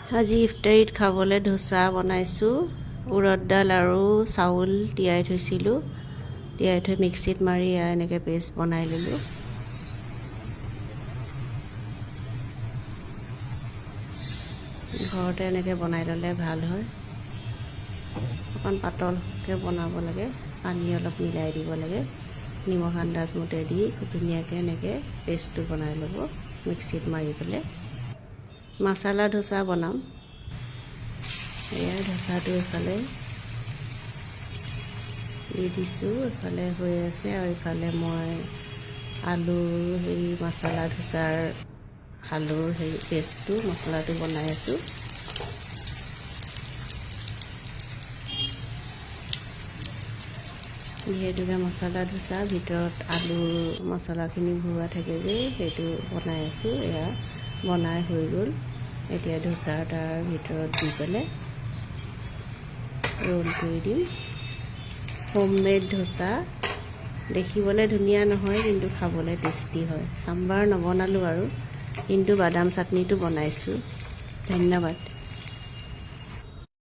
আজি ইফতাৰীত খাবলৈ ধোচা বনাইছোঁ। উৰদ দাল আৰু চাউল তিয়াই থৈছিলোঁ। তিয়াই থৈ মিক্সিত মাৰি এনেকৈ পেষ্ট বনাই ল'লোঁ। ঘৰতে এনেকৈ বনাই ল'লে ভাল হয়। অকণ পাতলকৈ বনাব লাগে, পানী অলপ মিলাই দিব লাগে, নিমখ আন্দাজমতে দি খুব ধুনীয়াকৈ এনেকৈ পেষ্টটো বনাই ল'ব মিক্সিত মাৰি পেলাই। মছলা ধোচা বনাম। এয়া ধোচাটো এইফালে দি দিছোঁ, এইফালে হৈ আছে, আৰু এইফালে মই আলুৰ মছলা ধোচাৰ আলুৰ পেষ্টটো মছলাটো বনাই আছোঁ। যিহেতুকে মছলা ধোচা ভিতৰত আলুৰ মছলাখিনি ভৰোৱা থাকে যে, সেইটো বনাই আছোঁ। এয়া বনাই হৈ গ'ল। এতিয়া ধোচা তাৰ ভিতৰত দি পেলাই ৰোল কৰি দিম। হোমমেড ধোচা দেখিবলৈ ধুনীয়া নহয়, কিন্তু খাবলৈ টেষ্টি হয়। চাম্বাৰ নবনালোঁ আৰু, কিন্তু বাদাম চাটনিটো বনাইছোঁ। ধন্যবাদ।